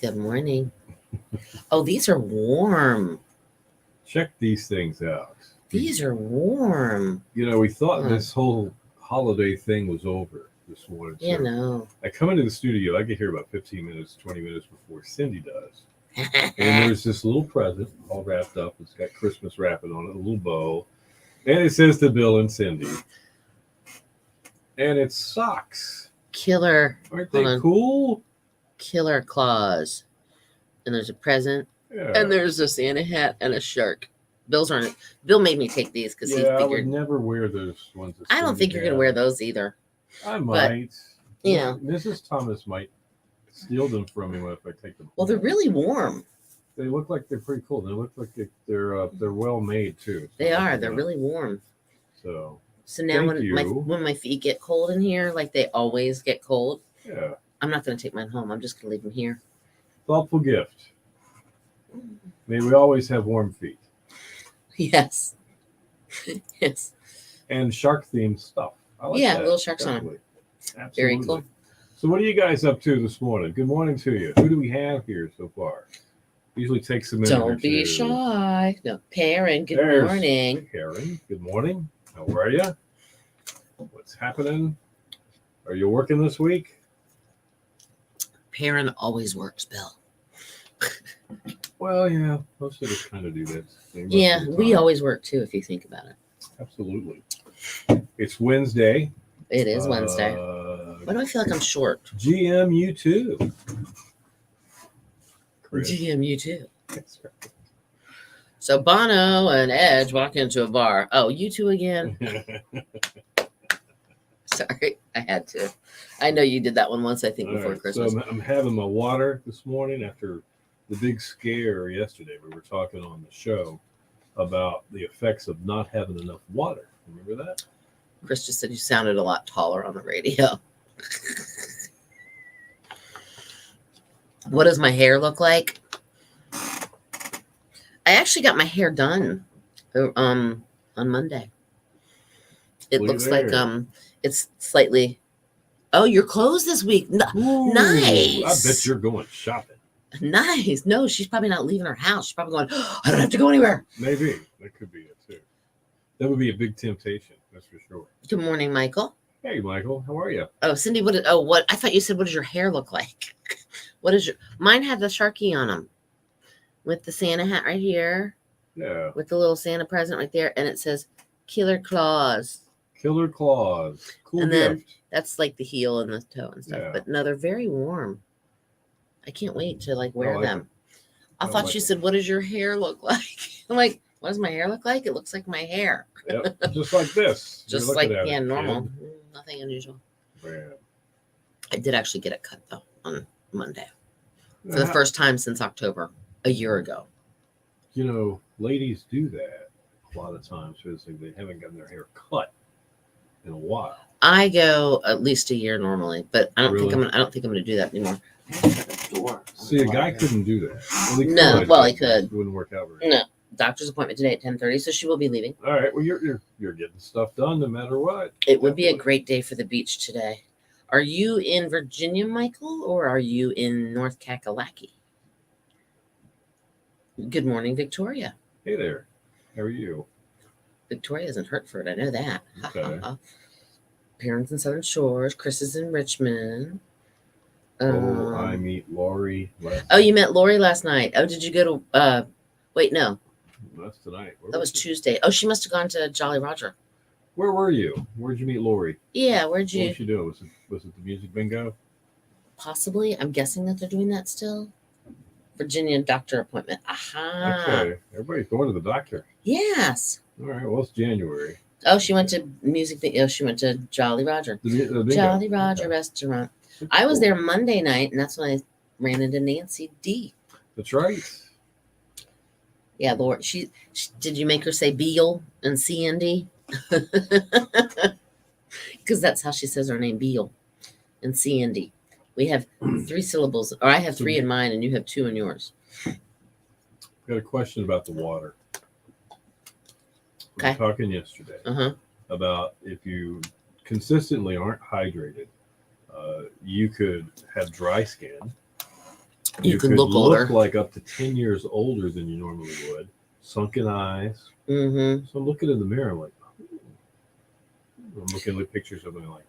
Good morning. Oh, these are warm. Check these things out. These are warm. We thought Huh. this whole holiday thing was over this morning. You So know. I come into the studio, I get here about 15 minutes, 20 minutes before Cindy does. And there's this little present all wrapped up. It's got Christmas wrapping on it, a little bow. And it says to Bill and Cindy. And it's socks. Killer. Aren't Hold they on. cool? Killer claws. And there's a present. Yeah. And there's a Santa hat and a shark. Bill made me take these because he I would figured. never wear those ones. That I don't Cindy think you're going to had. wear those either. I might. you know. Mrs. Thomas might steal them from me if I take them. Well, they're really warm. They look like they're pretty cool. They look like they're well made too. They are. They're really warm. So now Thank when my feet get cold in here, like they always get cold, yeah, I'm not going to take mine home. I'm just going to leave them here. thoughtful gift. May we always have warm feet Yes. Yes. and shark themed stuff. I like Yeah, that. little sharks on 'em. Definitely. Absolutely. Very cool. So what are you guys up to this morning? Good morning to you. Who do we have here so far? Usually takes a minute. Don't be shy. No, Perrin, good There's morning. Karen, good morning. How are you? What's happening? Are you working this week? Perrin always works, Bill. Well, yeah, most of us kind of do that. Yeah, we always work too, if you think about it. Absolutely. It's Wednesday. It is Wednesday. Why do I feel like I'm short? GMU too. GMU too. That's right. So Bono and Edge walk into a bar. Oh, you two again? Sorry, I had to. I know you did that one once, I think, All before right, Christmas. So I'm having my water this morning after the big scare yesterday. We were talking on the show about the effects of not having enough water. Remember that? Chris just said you sounded a lot taller on the radio. What does my hair look like? I actually got my hair done on Monday. It Look looks there. like it's slightly. Oh, you're closed this week. Ooh, Nice. I bet you're going shopping. Nice. No, she's probably not leaving her house. She's probably going, oh, I don't have to go anywhere. Maybe. That could be it too. That would be a big temptation, that's for sure. Good morning, Michael. Hey, Michael, how are you? Oh, Cindy, what I thought you said, what does your hair look like? Mine had the Sharky on them with the Santa hat right here, Yeah. with the little Santa present right there. And it says Killer Claws. Killer Claws. Cool And then- gift. That's like the heel and the toe and stuff. Yeah. But no, they're very warm. I can't wait to wear like them. I I thought like you them. said, what does your hair look like? I'm like, what does my hair look like? It looks like my hair. Yep. Just like this. You're Just looking like, at it, normal. kid. Nothing unusual. Man. I did actually get it cut though on Monday for the Now, first time since October, a year ago. Ladies do that a lot of times because they haven't gotten their hair cut in a while. I go at least a year normally, but I don't think Really? I don't think I'm gonna do that anymore. See, a guy couldn't do that. Well, he No, could, well, but he could. It wouldn't work out very No. Doctor's appointment today at 10:30, so she will be leaving. All right. Well, you're getting stuff done no matter what. It would be a Definitely. great day for the beach today. Are you in Virginia, Michael, or are you in North Kakalaki? Good morning, Victoria. Hey there. How are you? Victoria's in Hertford. I know that. Okay. Parents in Southern Shores. Chris is in Richmond. I meet Lori. Oh, you met Lori last night. Oh, did you go to? Wait, no, That's tonight. Where that was you? Tuesday. Oh, she must have gone to Jolly Roger. Where were you? Where'd you meet Lori? Yeah, where'd What you? was she doing? Was it the music bingo? Possibly. I'm guessing that they're doing that still. Virginia doctor appointment. Aha. Okay. Everybody's going to the doctor. Yes. All right. Well, it's January. Oh, she went to music. Oh, she went to Jolly Roger. The bingo. Jolly Roger Okay. Restaurant. That's I was cool. there Monday night, and that's when I ran into Nancy D. That's right. Yeah, Lord. She did you make her say Beal and CND? Because that's how she says her name, Beal and CND. We have 3 syllables, or I have 3 in mine, and you have 2 in yours. Got a question about the water. We Okay. were talking yesterday Uh-huh. about if you consistently aren't hydrated, you could have dry skin, You can could look older. like up to 10 years older than you normally would. Sunken eyes. Mm-hmm. So I'm looking in the mirror, I'm like, I'm looking at pictures of me like,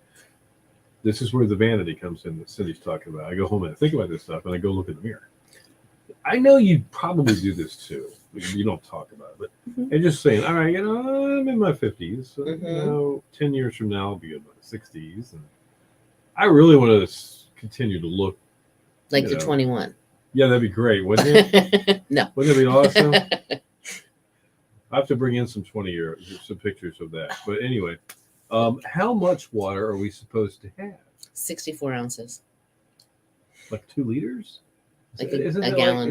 this is where the vanity comes in that Cindy's talking about. I go home and I think about this stuff and I go look in the mirror. I know you probably do this too. You don't talk about it, but and just saying, all right, I'm in my 50s. So, 10 years from now, I'll be in my 60s. And I really want to continue to look like you're 21. Yeah, that'd be great, wouldn't it? No. Wouldn't it be awesome? I have to bring in some some pictures of that. But anyway, how much water are we supposed to have? 64 ounces. Like 2 liters? Like a gallon.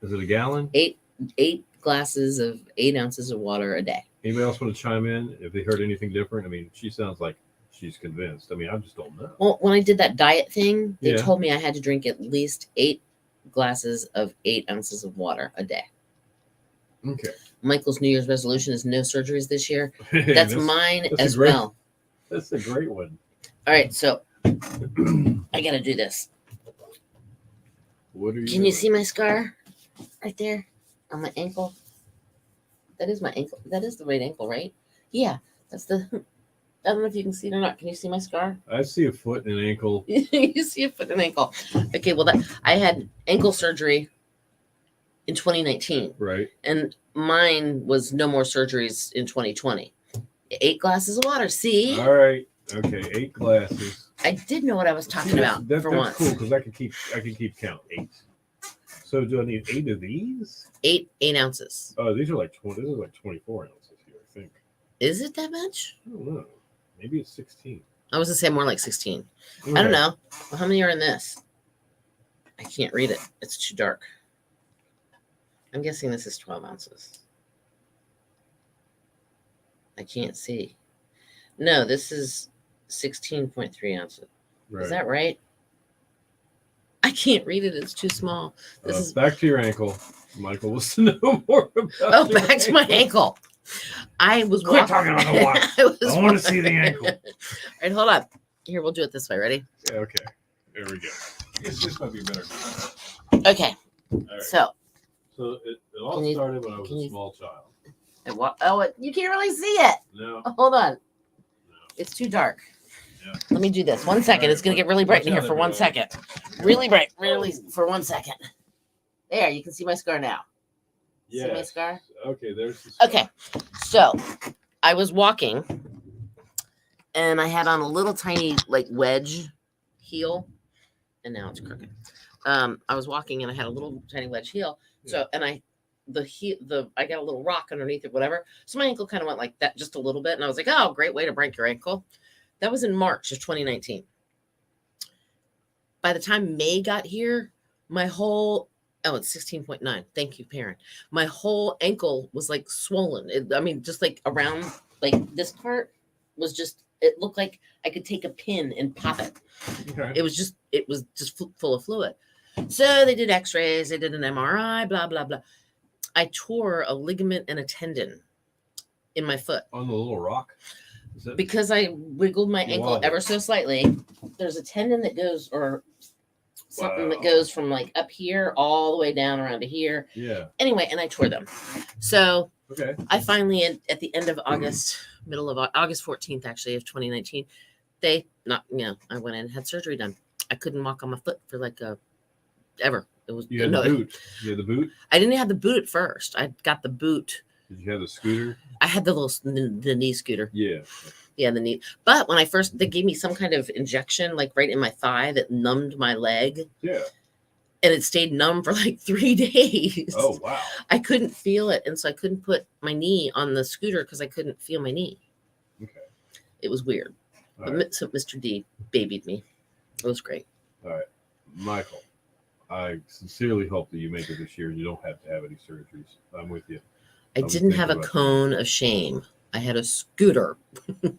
Is it a gallon? Eight glasses of 8 ounces of water a day. Anybody else want to chime in if they heard anything different? I mean, she sounds like she's convinced. I mean, I just don't know. Well, when I did that diet thing, they Yeah. told me I had to drink at least 8 glasses of 8 ounces of water a day. Okay. Michael's New Year's resolution is no surgeries this year. That's mine as well. That's a great one. All right, so I got to do this. What are you Can you see my scar right there on my ankle? That is my ankle. That is the right ankle, right? Yeah, that's the. I don't know if you can see it or not. Can you see my scar? I see a foot and an ankle. You see a foot and ankle. Okay, well, I had ankle surgery in 2019. Right. And mine was no more surgeries in 2020. 8 glasses of water. See? All right. Okay, 8 glasses. I did know what I was talking about for That's once. cool because I can keep count 8. So do I need 8 of these? 8 ounces. Oh, these are like 20. This is like 24 ounces here, I think. Is it that much? I don't know. Maybe it's 16. I was gonna say more like 16. Okay. I don't know. Well, how many are in this? I can't read it. It's too dark. I'm guessing this is 12 ounces. I can't see. No, this is 16.3 ounces. Right. Is that right? I can't read it. It's too small. This is back to your ankle. Michael wants to know more about. oh, back to my ankle. I was Quit talking about the water. I want to see the ankle. All right, hold on. Here, we'll do it this way. Ready? Yeah, okay. There we go. This might be better. Okay. All right. So it all Can you- started when I was can a you- small child. you can't really see it. No. Hold on. No. It's too dark. Yeah. Let me do this. 1 second. It's gonna get really bright in here for 1 second. Really bright. Really for 1 second. There, you can see my scar now. See my Yes. scar? Okay, there's the scar. Okay. So I was walking and I had on a little tiny like wedge heel. And now it's crooked. I was walking and I had a little tiny wedge heel. So and I got a little rock underneath it, whatever. So my ankle kind of went like that just a little bit. And I was like, oh, great way to break your ankle. That was in March of 2019. By the time May got here, my whole it's 16.9. Thank you, parent. My whole ankle was like swollen. Just like around like this part was just, it looked like I could take a pin and pop it. Okay. It was just full of fluid. So they did x-rays, they did an MRI, blah, blah, blah. I tore a ligament and a tendon in my foot. On the little rock. Is that, Because I wiggled my ankle Wow. ever so slightly. There's a tendon that goes, or something that Wow. goes from like up here all the way down around to here. yeah. Anyway, and I tore them. So Okay. I finally, at the end of August, middle of August 14th, actually, of 2019, I went in and had surgery done. I couldn't walk on my foot for like ever. It was You had the boot. You had the boot. I didn't have the boot at first. I got the boot. Did you have the scooter? I had the the knee scooter. Yeah. Yeah, the knee. But when they gave me some kind of injection, like right in my thigh, that numbed my leg, Yeah. and it stayed numb for like 3 days. Oh wow. I couldn't feel it, and so I couldn't put my knee on the scooter because I couldn't feel my knee. Okay. It was weird. All But right. So Mr. D babied me. It was great. All right. Michael, I sincerely hope that you make it this year and you don't have to have any surgeries. I'm with you. I was didn't have a thinking about cone of shame. I had a scooter. Did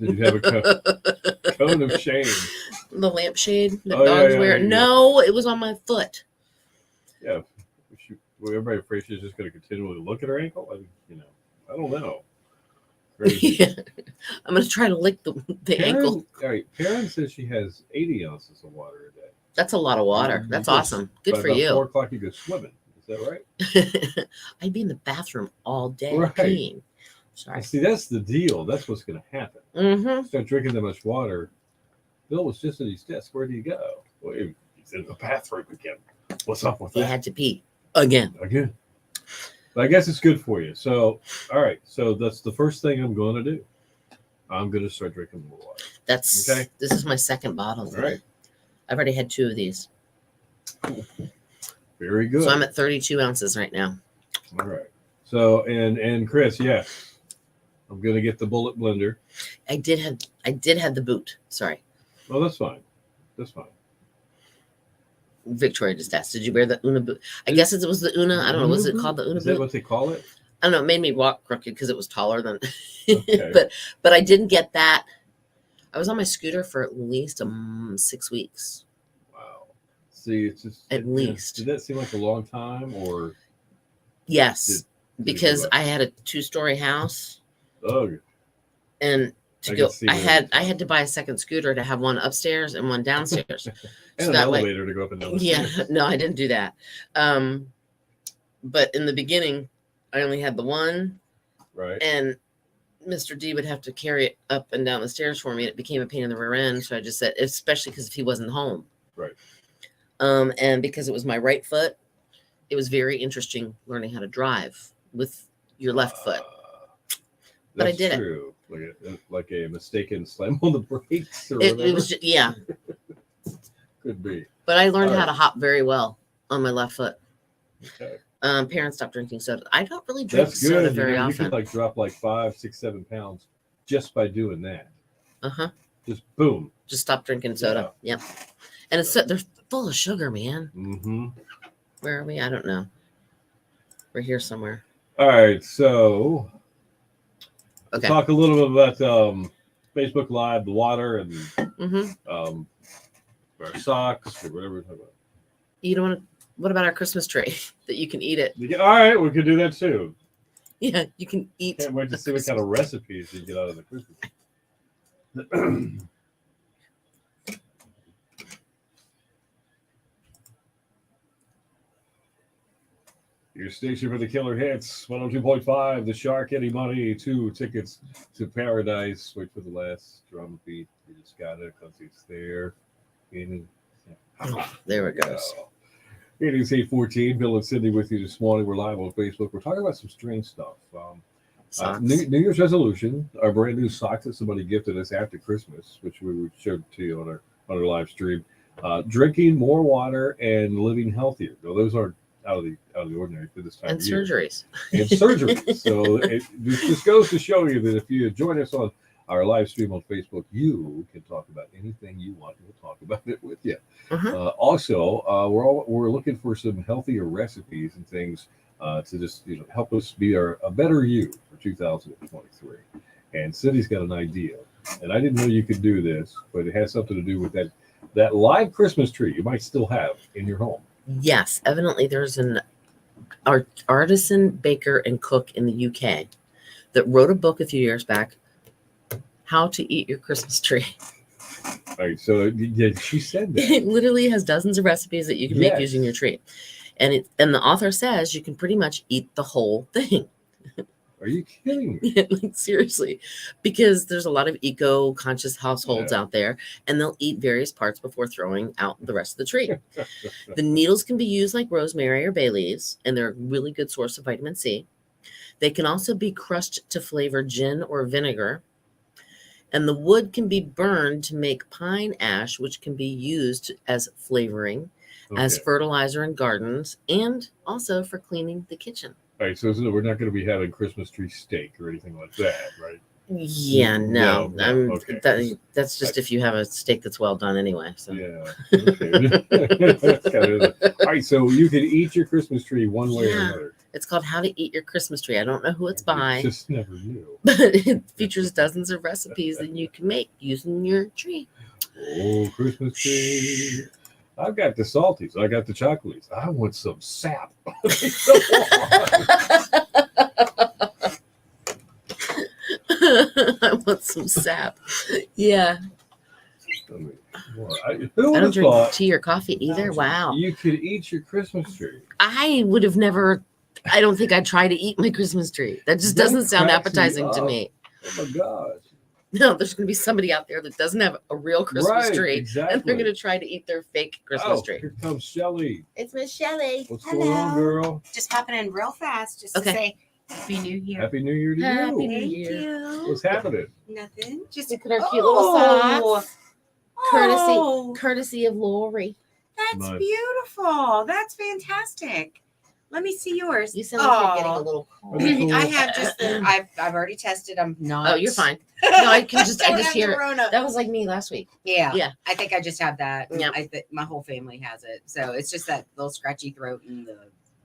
you have a cone of shame? The lampshade that Oh, yeah, dogs yeah, wear. yeah. No, it was on my foot. Yeah. Were everybody afraid she was just going to continually look at her ankle? I don't know. Crazy. Yeah. I'm gonna try to lick the ankle. All right. Perrin says she has 80 ounces of water a day. That's a lot of water. That's awesome. Good By for about 4 you. o'clock, you go swimming. Is that right? I'd be in the bathroom all day Right. peeing. Sorry. See, that's the deal. That's what's going to happen. Mm-hmm. Start drinking that much water. Bill was just at his desk. Where do you go? Well, he's in the bathroom again. What's up with He that? had to pee again. But I guess it's good for you. So, all right. So that's the first thing I'm going to do. I'm going to start drinking more water. This is my second bottle. All right. I've already had 2 of these. Very good. So I'm at 32 ounces right now. All right. So and Chris, yes, I'm going to get the bullet blender. I did have the boot. Sorry. Oh, that's fine. That's fine. Victoria just asked, did you wear the Una boot? I guess it was the Una. I don't know. Was it called the Una Is that boot? what they call it? I don't know. It made me walk crooked because it was taller than. Okay. but I didn't get that. I was on my scooter for at least 6 weeks. Wow. See, it's just At least. Did that seem like a long time, or? Yes, Did you because what? I had a 2-story house, Oh, and I to can go, see I where had to buy a second scooter to have one upstairs and one downstairs. and So an that way- elevator to go up and down. The Yeah, stairs. no, I didn't do that. But in the beginning, I only had the one, Right. and Mr. D would have to carry it up and down the stairs for me. And it became a pain in the rear end. So I just said, especially because if he wasn't home. Right. And because it was my right foot, it was very interesting learning how to drive with your left foot. But I That's did it. true. Like a mistaken slam on the brakes, or It whatever. was just, yeah. Could be. But I learned All how right. to hop very well on my left foot. Okay. Parents stopped drinking soda. I don't really drink That's soda good. very You often. could like drop like 5, 6, 7 pounds just by doing that. Uh-huh. Just boom. Just stop drinking soda. Yep. And they're full of sugar, man. Mm-hmm. Where are we? I don't know. We're here somewhere. All right, so Okay. talk a little bit about Facebook Live, the water, and Mm-hmm. our socks or whatever we're talking about. You don't want to. What about our Christmas tree that you can eat it? All right, we could do that too. Yeah, you can eat. Can't wait to the see what kind of recipes you get out of the Christmas. Your station for the killer hits 102.5, the Shark, Eddie Money, 2 tickets to Paradise. Wait for the last drum beat. You just got it because it's there. Oh, there it goes. It is 8:14. Bill and Cindy with you this morning. We're live on Facebook. We're talking about some strange stuff. Socks. New Year's resolution, our brand new socks that somebody gifted us after Christmas, which we showed to you on our live stream. Drinking more water and living healthier. No, those aren't out of the ordinary for this time And of year. surgeries. And surgery. So this just goes to show you that if you join us on our live stream on Facebook, you can talk about anything you want. We'll talk about it with you. Uh-huh. Also, we're looking for some healthier recipes and things to just help us be a better you for 2023. And Cindy's got an idea, and I didn't know you could do this, but it has something to do with that live Christmas tree you might still have in your home. Yes, evidently there's an artisan baker and cook in the UK that wrote a book a few years back, How to Eat Your Christmas Tree. All right, so yeah, she said that. It literally has dozens of recipes that you can make Yes. using your tree. And the author says you can pretty much eat the whole thing. Are you kidding me? Like, seriously, because there's a lot of eco-conscious households out there, and they'll eat various parts before throwing out the rest of the tree. The needles can be used like rosemary or bay leaves, and they're a really good source of vitamin C. They can also be crushed to flavor gin or vinegar. And the wood can be burned to make pine ash, which can be used as flavoring, as Okay. fertilizer in gardens, and also for cleaning the kitchen. All right, so we're not going to be having Christmas tree steak or anything like that, right? Yeah, no. No, okay. That's just if you have a steak that's well done anyway. So Yeah. Okay. That's kinda all right, so you can eat your Christmas tree one way or Yeah. another. it's called How to Eat Your Christmas Tree. I don't know who it's by, Just never knew. but it features dozens of recipes that you can make using your tree. Oh, Christmas tree. I've got the salties. I got the chocolates. I want some sap. want some sap. Yeah. I mean, who I would don't have drink thought tea or coffee either. Wow. you could eat your Christmas tree? I would have never. I don't think I'd try to eat my Christmas tree. That just doesn't That sound cracks me appetizing to up. me. Oh my gosh! No, there's going to be somebody out there that doesn't have a real Christmas Right, tree, exactly. and they're going to try to eat their fake Christmas Oh, tree. here comes Shelly. It's Miss Shelley. What's going on, Hello. girl? Just popping in real fast just Okay. to say Happy New Year. Happy New Year to Happy you. New Thank Year. you. What's happening? Nothing. Just Look at our cute little socks. Oh, Courtesy of Lori. that's Nice. beautiful. That's fantastic. Let me see yours. You sound like you're getting a Oh. little cold. That's cool. I have just the, I've already tested. I'm not. Oh, you're fine. No, I can just I Don't just have hear the it. Rona. That was like me last week. Yeah. Yeah. I think I just have that. Yep. I think my whole family has it. So it's just that little scratchy throat and the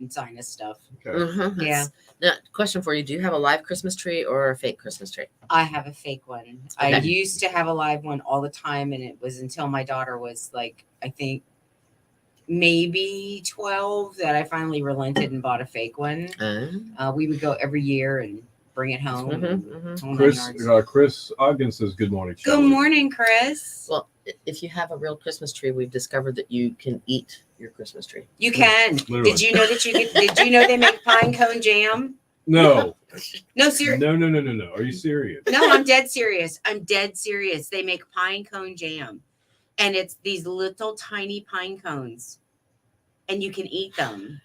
sinus stuff. Okay. Mm-hmm. Yeah. Now, question for you: do you have a live Christmas tree or a fake Christmas tree? I have a fake one. I Okay. used to have a live one all the time, and it was until my daughter was like, I think maybe 12 that I finally relented and bought a fake one. We would go every year and bring it home. Mhm, and mhm. whole nine Chris yards. Chris Ogden says good morning. Good Shelly. morning, Chris. Well, if you have a real Christmas tree, we've discovered that you can eat your Christmas tree. You can. Literally. Did you know that you could? Did you know they make pine cone jam? No, No, serious. no. Are you serious? No, I'm dead serious. I'm dead serious. They make pine cone jam, and it's these little tiny pine cones, and you can eat them.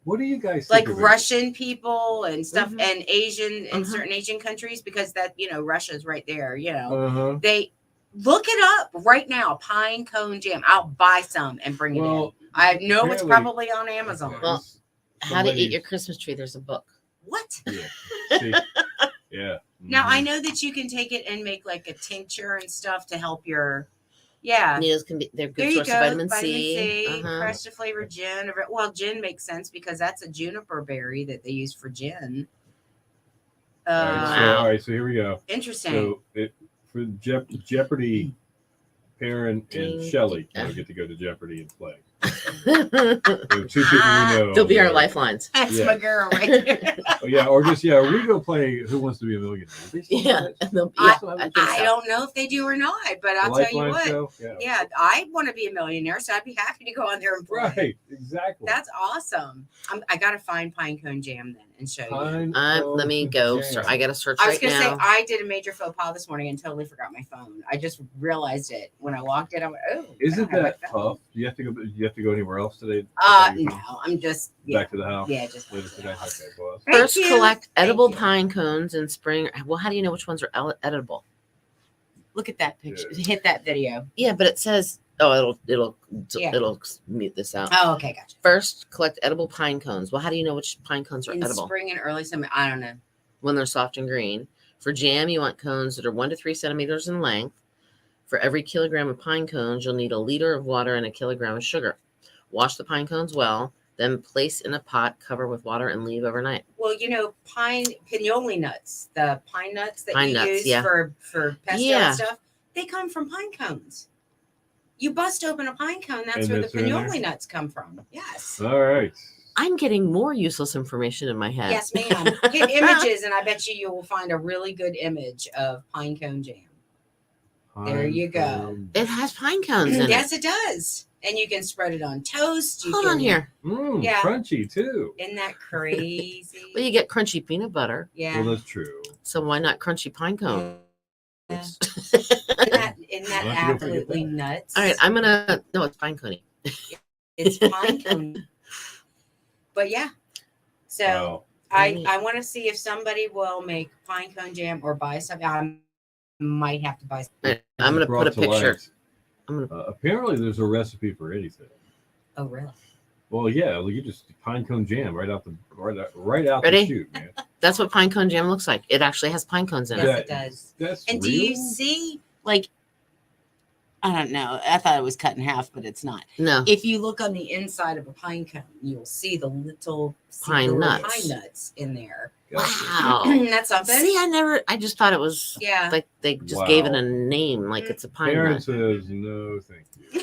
What do you guys Like think of it? Russian people and stuff, Mhm. and Asian in Mhm. certain Asian countries, because that Russia's right there. Uh-huh. They look it up right now. Pine cone jam. I'll buy some and bring it in. Well, I know it's apparently- probably on Amazon. Okay, Well, this- How to eat somebody- your Christmas tree? There's a book. What? Yeah. See? Yeah. Now Mhm. I know that you can take it and make like a tincture and stuff to help your. Yeah. Needles can be they're There good you source go. of vitamin C. Uh-huh. Crushed to flavor gin. Well, gin makes sense because that's a juniper berry that they use for gin. All right, Wow. all right, so here we go. Interesting. So for Jeopardy, Perrin and Ding, Shelly ding. want to get to go to Jeopardy and play. We have two people we know. They'll be our there. lifelines. That's Yeah. my girl right there. Oh, yeah, or just we go play Who Wants to Be a Millionaire. They still Yeah, have it? and they'll, I- yeah, I think I so. don't know if they do or not, but The I'll tell you Lifeline what. show? Yeah, I want to be a millionaire, so I'd be happy to go on there and play. Right, exactly. That's awesome. I gotta find pine cone jam then and show you. Pine Let me Cone go. Jam. I got to search I was right gonna now. say I did a major faux pas this morning and totally forgot my phone. I just realized it when I walked in. I went, "Oh, Isn't I don't that have my phone." tough? Do you have to go? Do you have to go anywhere else today? No, I'm just Back to the house. yeah, just Later today. Okay, well, Thank First, you. collect Thank edible you. pine cones in spring. Well, how do you know which ones are edible? look at that picture. Hit that video. Yeah, but it says, oh, it'll Yeah. mute this out. Oh, okay, gotcha. First, collect edible pine cones. Well, how do you know which pine cones are In edible? spring and early summer, I don't know. When they're soft and green. For jam, you want cones that are 1 to 3 centimeters in length. For every kilogram of pine cones, you'll need a liter of water and a kilogram of sugar. Wash the pine cones well, then place in a pot, cover with water, and leave overnight. Well, pinole nuts, the pine nuts that Pine you nuts, use yeah. for pesto Yeah. and stuff, they come from pine cones. You bust open a pine cone, that's And where the that's in there? pinole nuts come from. Yes. all right. I'm getting more useless information in my head. Yes, ma'am. Hit images, and I bet you will find a really good image of pine cone jam. There you go. Pine It has pine cones in Yes, it does. And you can spread it on toast. it. You Hold can, on here. Yeah. Crunchy too. Isn't that crazy? Well, you get crunchy peanut butter. Yeah. Well, that's true. So why not crunchy pine cones? Yeah. Isn't that We'll have to go absolutely figure nuts? All right, I'm gonna. No, it's pine coney. It's pine cone. But yeah. So Wow. I want to see if somebody will make pine cone jam or buy some. I might have to buy some. All right, I'm gonna Brought put a to picture. light. I'm gonna. Apparently, there's a recipe for anything. Oh, really? Well, yeah, well, you just pine cone jam right out Ready? the chute, man. That's what pine cone jam looks like. It actually has pine cones in Yes, it. Yeah. it does. That's And real? do you see, like, I don't know. I thought it was cut in half, but it's not. No. If you look on the inside of a pine cone, you'll see the little Pine nuts. pine nuts in there. Gotcha. Wow. That's something. See, I just thought it was Yeah. like they just gave it Wow. a name, like it's a pine Aaron nut. says no, thank you.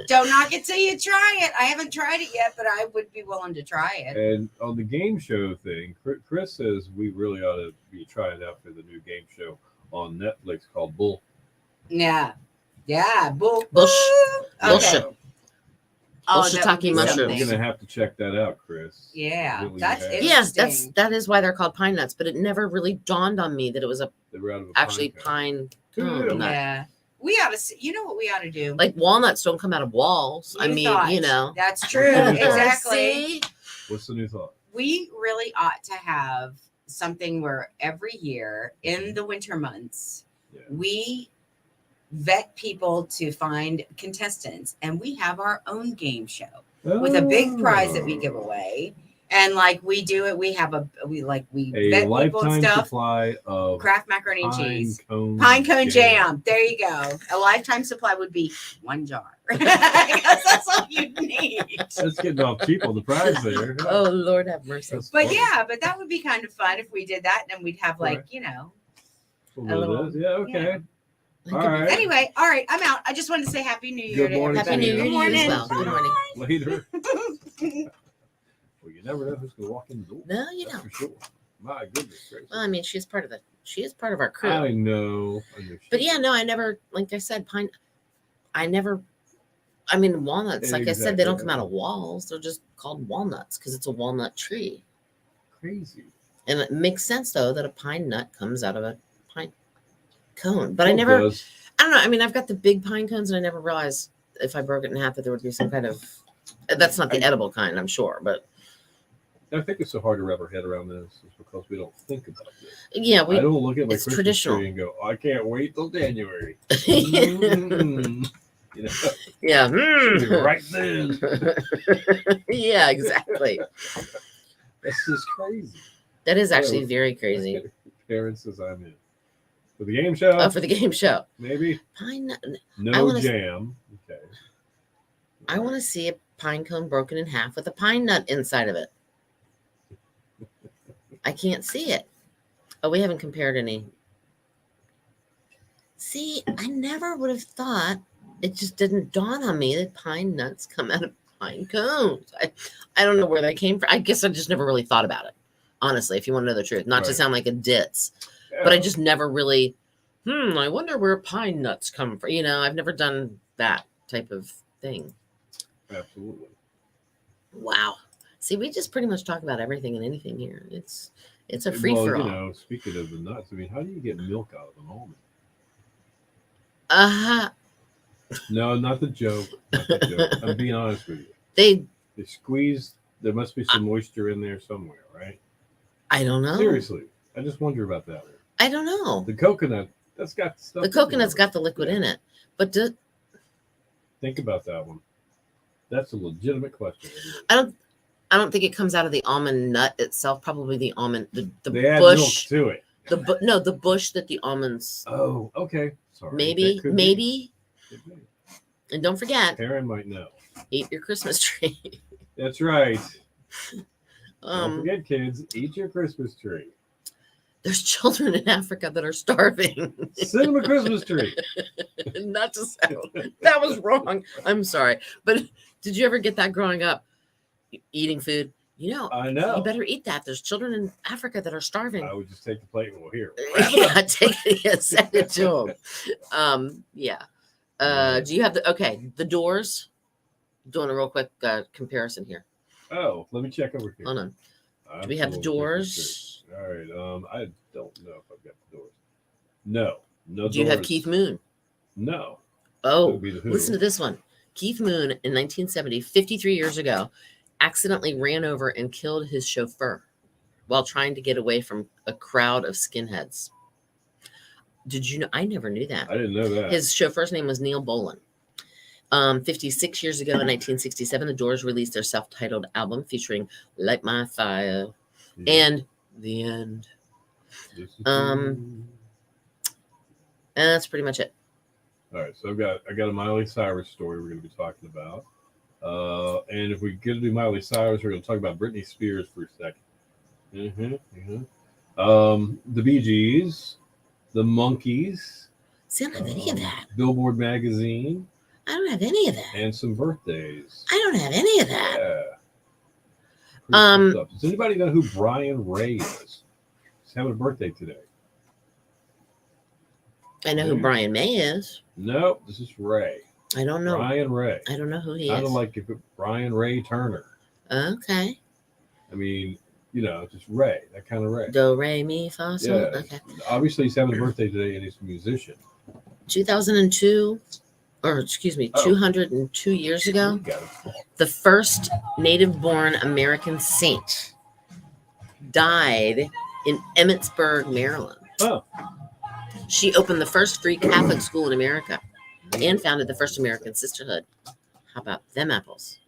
Don't knock it till you try it. I haven't tried it yet, but I would be willing to try it. And on the game show thing, Chris says we really ought to be trying out for the new game show on Netflix called Bull. Yeah. Bush. Okay. Bullshit. Oh, Bull that would be shiitake mushrooms. something. We're gonna have to check that out, Chris. Yeah, Really that's have. it. Yes, Interesting. that is why they're called pine nuts, but it never really dawned on me that it was They were out of a actually cone. pine cone nut. Yeah. We ought to. You know what we ought to do? Like walnuts don't come out of walls. I New mean, thought. you know. That's true. Exactly. See? What's the new thought? We really ought to have something where every year in the winter months Yeah. we vet people to find contestants, and we have our own game show with a big prize that we give away. And like we do it, we ve A people and lifetime stuff. supply of Kraft macaroni and pine cheese. cone Pine cone jam. There you go. A lifetime supply would be 1 jar. Because that's all you need. That's getting off cheap on the prize there. Oh Lord have mercy. That's But funny. yeah, but that would be kind of fun if we did that, and we'd have like, Right. you know. We'll a do little- this. Yeah, okay. Like, All right. Anyway, all right, I'm out. I just wanted to say Happy New Year Good to morning. Happy everybody. New Year to you as Good well. Good morning. Later. morning. Well, you never know who's going to walk in the door. No, you That's don't. for sure. My goodness gracious. Well, I mean, she is part of our crew. I know. But yeah, no, I never, like I said, I mean, walnuts, like I said, they don't come out of walls. They're just called walnuts because it's a walnut tree. Crazy. And it makes sense, though, that a pine nut comes out of a pine cone. But I Well, it never, does. I don't know. I mean, I've got the big pine cones, and I never realized if I broke it in half that there would be some kind of, that's not the edible kind, I'm sure. But I think it's so hard to wrap our head around this is because we don't think about this. yeah, I don't look at my it's Christmas traditional. tree and go, I can't wait till January. Mm. You know, yeah. right then. Yeah, exactly. That's just crazy. That is actually Yeah. very crazy. Parents says I'm in. For the game show, Oh, for the game show. maybe Pine nut. I no wanna- jam. Okay. I want to see a pine cone broken in half with a pine nut inside of it. I can't see it. Oh, we haven't compared any. See, I never would have thought. It just didn't dawn on me that pine nuts come out of pine cones. I don't know where they came from. I guess I just never really thought about it. Honestly, if you want to know the truth, not to Right. sound like a ditz, Yeah. but I just never really. I wonder where pine nuts come from. You know, I've never done that type of thing. Absolutely. Wow. See, we just pretty much talk about everything and anything here. It's a free Well, for all. you know, speaking of the nuts, I mean, how do you get milk out of an almond? No, not the joke. Not the joke. I'm being honest with you. They They squeeze. There must be some moisture in there somewhere, right? I don't know. Seriously, I just wonder about that. I don't know. The coconut, that's got stuff. The in coconut's there. got the liquid Yeah. in it. But Think about that one. That's a legitimate question. I don't think it comes out of the almond nut itself. Probably the almond the They add bush. milk to it. The bush that the almonds Oh, okay. Sorry. maybe That could be. maybe. Could be. And don't forget, Karen might know. eat your Christmas tree. That's right. Don't um forget, kids, eat your Christmas tree. there's children in Africa that are starving. Send them a Christmas tree. Not to sound that was wrong. I'm sorry. But did you ever get that growing up? Eating food? You know, I know. you better eat that. There's children in Africa that are starving. I would just take the plate and we'll hear. Yeah, take it. Yeah, send it to them. Yeah. Do you have the Doors? Doing a real quick comparison here. Oh, let me check over here. Hold on. I'm Do we have the still on Christmas Doors? tree. All right. I don't know if I've got the Doors. No. No. Do you have Doors. Keith Moon? No. That Oh, would be the Who. listen to this one. Keith Moon in 1970, 53 years ago, accidentally ran over and killed his chauffeur while trying to get away from a crowd of skinheads. Did you know? I never knew that. I didn't know that. His chauffeur's name was Neil Boland. 56 years ago in 1967, the Doors released their self-titled album featuring Light My Fire Yeah. and The End. This is And that's pretty much it. All right, so I got a Miley Cyrus story we're going to be talking about, and if we get to do Miley Cyrus, we're going to talk about Britney Spears for a second. The Bee Gees, the Monkees, See, I don't have any of that. Billboard magazine, I don't have any of that. and some birthdays. I don't have any of that. Yeah. Pretty cool stuff. Does anybody know who Brian Ray is? He's having a birthday today. I know who Yeah. Brian May is. No, this is Ray. I don't know. Brian Ray. I don't know who he Kind is. of like if Brian Ray Turner. Okay. I mean, just Ray, that kind of Ray. Do, re, mi, fa, sol. Yeah. Okay. Obviously, he's having a birthday today, and he's a musician. 2002, or excuse me, Oh. 202 years ago, Got it. the first native-born American saint died in Emmitsburg, Maryland. Oh. She opened the first free Catholic school in America and founded the first American sisterhood. How about them apples?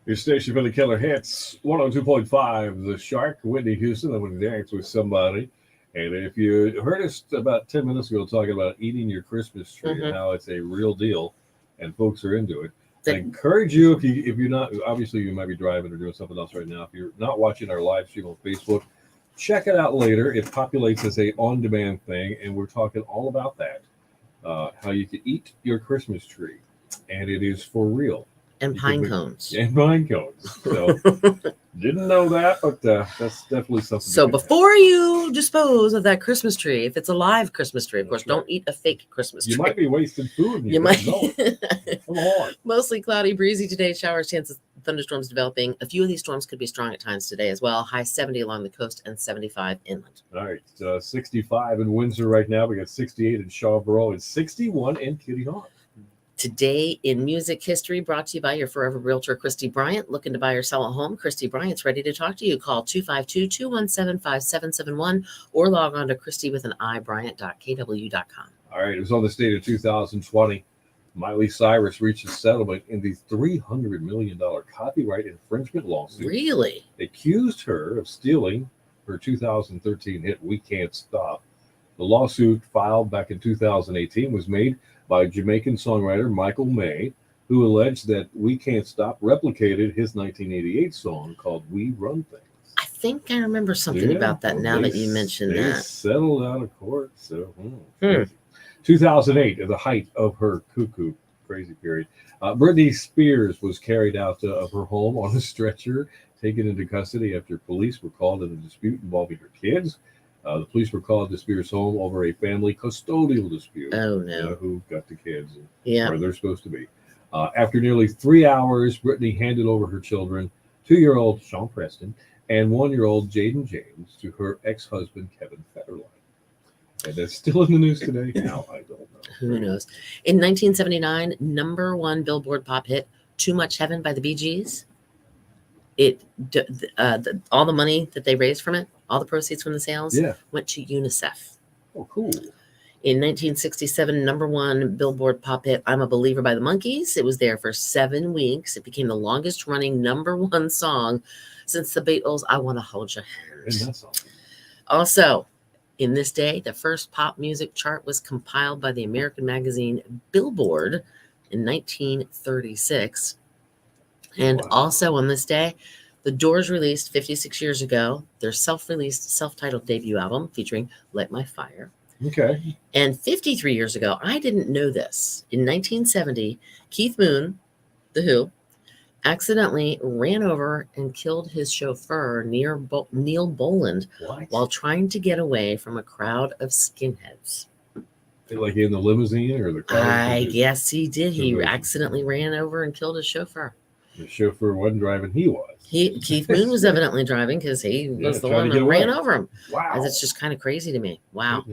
Your station for the killer hits 102.5 The Shark, Whitney Houston. I'm going to dance with somebody. And if you heard us about 10 minutes ago talking about eating your Christmas tree and how it's a real deal and folks are into it, I encourage you, if you're not, obviously you might be driving or doing something else right now. If you're not watching our live stream on Facebook, check it out later. It populates as a on-demand thing, and we're talking all about that, how you can eat your Christmas tree, and it is for real. And pine cones. And pine cones. So, didn't know that, but that's definitely something. So before you dispose of that Christmas tree, if it's a live Christmas tree, of course, don't eat a fake Christmas tree. You might be wasting food. You might. Come on. Mostly cloudy, breezy today. Showers, chances, thunderstorms developing. A few of these storms could be strong at times today as well. High 70 along the coast and 75 inland. All right. 65 in Windsor right now. We got 68 in Shawboro and 61 in Kitty Hawk. Today in music history, brought to you by your forever realtor, Christy Bryant. Looking to buy or sell a home? Christy Bryant's ready to talk to you. Call 252-217-5771 or log on to christywithaniBryant.kw.com. All right. It was on this date of 2020. Miley Cyrus reached a settlement in the $300 million copyright infringement lawsuit. Really? Accused her of stealing her 2013 hit We Can't Stop. The lawsuit filed back in 2018 was made by Jamaican songwriter Michael May, who alleged that We Can't Stop replicated his 1988 song called We Run Things. I think I remember something about that now that you mentioned they that. settled out of court. So, 2008, at the height of her cuckoo crazy period, Britney Spears was carried out of her home on a stretcher, taken into custody after police were called in a dispute involving her kids. The police were called to Spears' home over a family custodial dispute. Oh, no. Who got the kids and Yeah. where they're supposed to be. After nearly 3 hours, Britney handed over her children, 2-year-old Sean Preston and 1-year-old Jaden James, to her ex-husband, Kevin Federline. And that's still in the news today. Now, I don't know. Who knows? In 1979, number one Billboard pop hit, Too Much Heaven by the Bee Gees. All the money that they raised from it, all the proceeds from the sales, went to UNICEF. Oh, cool. In 1967, number one Billboard pop hit, I'm a Believer by the Monkees. It was there for 7 weeks. It became the longest running number one song since the Beatles' I Want to Hold Your Hand. And that's awesome. Also, in this day, the first pop music chart was compiled by the American magazine Billboard in 1936. And also on this day, the Doors released 56 years ago their self-released, self-titled debut album featuring Light My Fire. Okay. And 53 years ago, I didn't know this. In 1970, Keith Moon, The Who, accidentally ran over and killed his chauffeur, Neil Boland, while trying to get away from a crowd of skinheads. Like in the limousine or the car? I guess he did. He accidentally ran over and killed his chauffeur. The chauffeur wasn't driving, he was. Keith Moon was evidently driving because he was the one that ran over him. Wow. And it's just kind of crazy to me. Wow.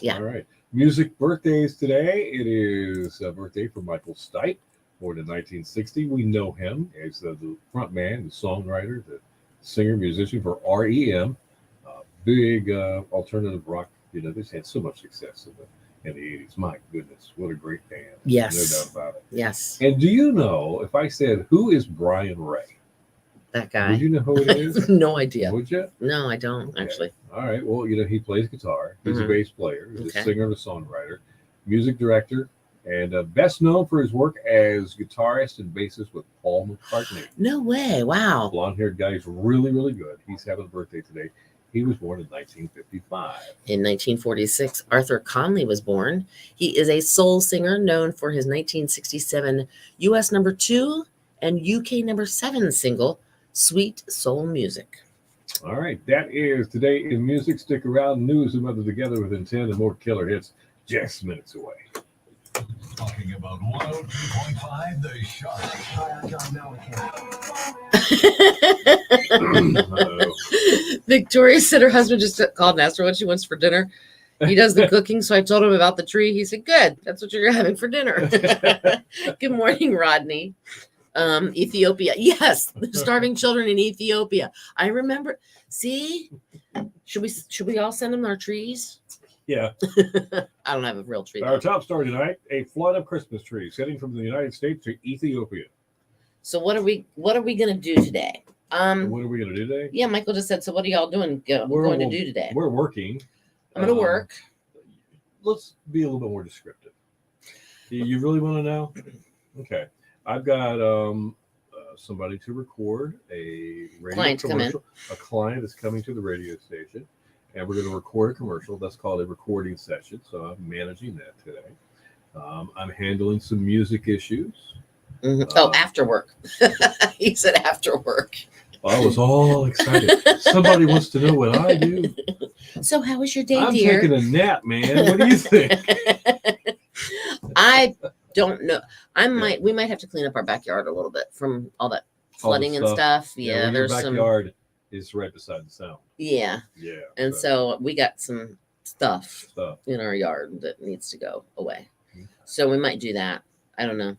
Yeah. All right. Music birthdays today. It is a birthday for Michael Stipe, born in 1960. We know him as the front man, the songwriter, the singer, musician for REM. Big alternative rock. They've had so much success in the 80s. My goodness, what a great band. Yes. No doubt about it. Yes. And do you know, if I said, who is Brian Ray? That guy. Would you know who it is? No idea. Would you? No, I don't, actually. All right. Well, he plays guitar. He's a bass player. He's a singer and a songwriter, music director, and best known for his work as guitarist and bassist with Paul McCartney. No way. Wow. Blonde-haired guy. He's really, really good. He's having a birthday today. He was born in 1955. In 1946, Arthur Conley was born. He is a soul singer known for his 1967 US number 2 and UK number 7 single, Sweet Soul Music. All right, that is Today in Music. Stick around. News and weather together within 10 and more killer hits just minutes away. Talking about 102.5 The Shark. Hi, I'm John Mellencamp. Victoria said her husband just called and asked her what she wants for dinner. He does the cooking, so I told him about the tree. He said, good, that's what you're having for dinner. Good morning, Rodney. Ethiopia. Yes, the starving children in Ethiopia. I remember. See, should we all send them our trees? Yeah. I don't have a real tree. Our though. top story tonight: a flood of Christmas trees heading from the United States to Ethiopia. So what are we gonna do today? What are we going to do today? Yeah, Michael just said. So what are y'all doing? Going to do today? We're working. I'm gonna work. Let's be a little bit more descriptive. You really want to know? Okay. I've got somebody to record a radio Client to come in. commercial. A client is coming to the radio station, and we're going to record a commercial. That's called a recording session. So I'm managing that today. I'm handling some music issues. Mm-hmm. After work. He said after work. I was all excited. Somebody wants to know what I do. So how was your day, I'm dear? taking a nap, man. What do you think? I don't know. We might have to clean up our backyard a little bit from all that flooding and stuff. Yeah, well, there's your some. backyard is right beside the sound. Yeah, Yeah. and so we got some stuff stuff. in our yard that needs to go away. Okay. So we might do that. I don't know.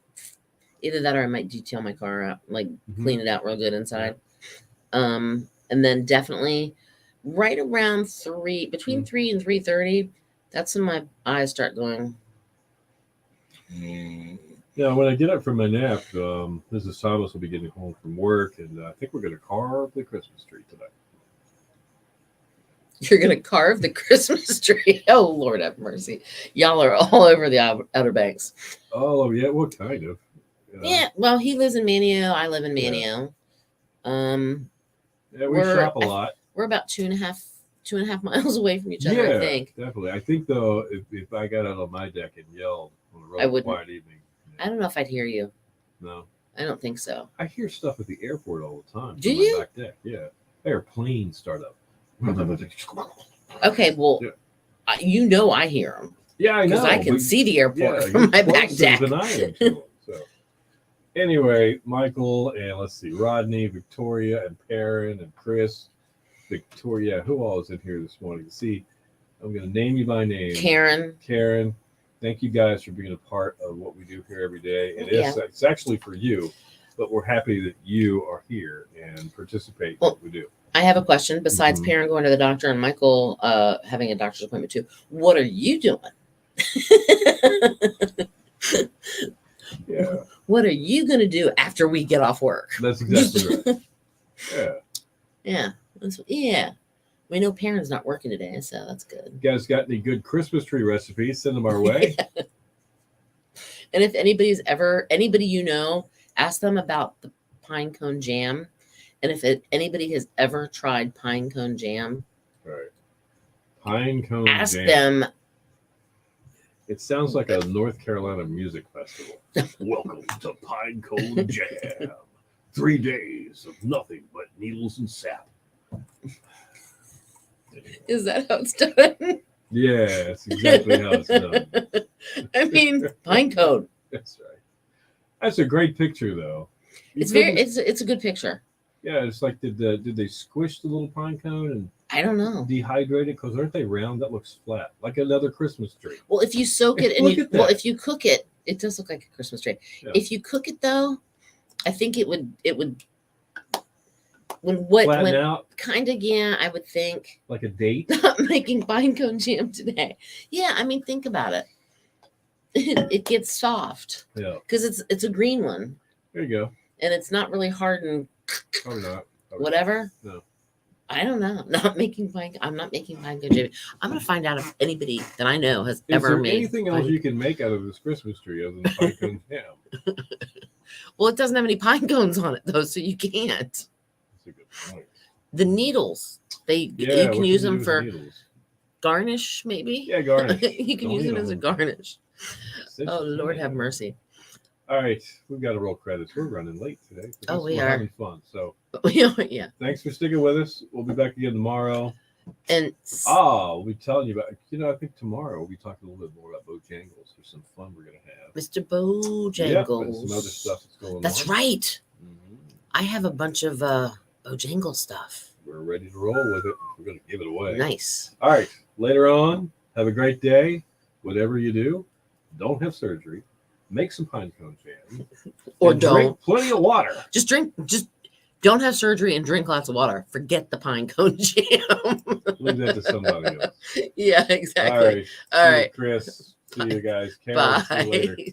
Either that or I might detail my car out, like clean it out real good inside. And then definitely right around between 3 and 3:30, that's when my eyes start going. Yeah, when I get up from my nap, Mrs. Thomas will be getting home from work, and I think we're going to carve the Christmas tree tonight. You're gonna carve the Christmas tree. Oh Lord have mercy. Y'all are all over the Outer Banks. Oh yeah, what kind of? Yeah, well, he lives in Manio. I live in Manio. Yeah, we shop a lot. We're about 2.5 miles away from each other, I think. Definitely. I think though, if I got out on my deck and yelled on a I real wouldn't. quiet evening, I don't know if I'd hear you. no, I don't think so. I hear stuff at the airport all the time. Do from my you? Back deck. Yeah, I hear planes start up. Okay, well, Yeah. I hear them Yeah, I know. because I can but- see the airport yeah, from you're my back closer deck. than I am to 'em, so. Anyway, Michael and let's see, Rodney, Victoria, and Perrin, and Chris. Victoria, who all is in here this morning? See, I'm going to name you by name. Karen, thank you guys for being a part of what we do here every day. And it's actually for you, but we're happy that you are here and participate in what we do. I have a question. Besides Perrin going to the doctor and Michael having a doctor's appointment too, what are you doing? Yeah, What are you going to do after we get off work? that's exactly right. Yeah. Yeah. We know Perrin's not working today, so that's good. You guys got any good Christmas tree recipes? Send them our way. And if anybody you know, ask them about the pine cone jam. And if anybody has ever tried pine cone jam, All right. Pine cone ask jam. them. It sounds like a North Carolina music festival. Welcome to Pine Cone Jam. 3 days of nothing but needles and sap. Is that how it's done? Yeah, that's exactly how it's done. I mean, pine cone. That's right. That's a great picture, though. It's a good picture. Yeah, it's like did they squish the little pine cone and I don't know. dehydrate it? Because aren't they round? That looks flat, like another Christmas tree. Well, if you soak it Look at that. if you cook it, it does look like a Christmas tree. Yeah. If you cook it though, I think it would Flatten out kind of, yeah, I would think. like a date. Not making pine cone jam today. Yeah, I mean, think about it. It gets soft Yeah, because it's a green one there you go. and it's not really hard and Probably not. whatever. No. I don't know. I'm not making pine cone jam. I'm gonna find out if anybody that I know has Is ever there made anything else you can make out of this Christmas tree other than pine cone jam? Well, it doesn't have any pine cones on it though, so you can't. That's a good point. The needles, you what can use you them do for with needles? garnish, maybe. Yeah, garnish. You can Don't use eat it as a them. garnish. Cinch Oh the Lord, thing have out. mercy. All right, we've got to roll credits. We're running late today. but Oh, we we're are. having fun. So Yeah, thanks for sticking with us. We'll be back again tomorrow. and We'll be telling you about. I think tomorrow we'll be talking a little bit more about Bojangles. There's some fun we're gonna have. Mr. Yep, Bojangles. and some other stuff that's going on. That's right. Mhm. I have a bunch of Bojangle stuff. We're ready to roll with it. We're gonna give it away. Nice. All right. Later on, have a great day. Whatever you do, don't have surgery. Make some pine cone jam. Or and don't. drink plenty of water. Just don't have surgery and drink lots of water. Forget the pine cone jam. Leave that to somebody else. Yeah, All exactly. right. All See you, right. Chris. See you guys. Karen, see you later. Bye.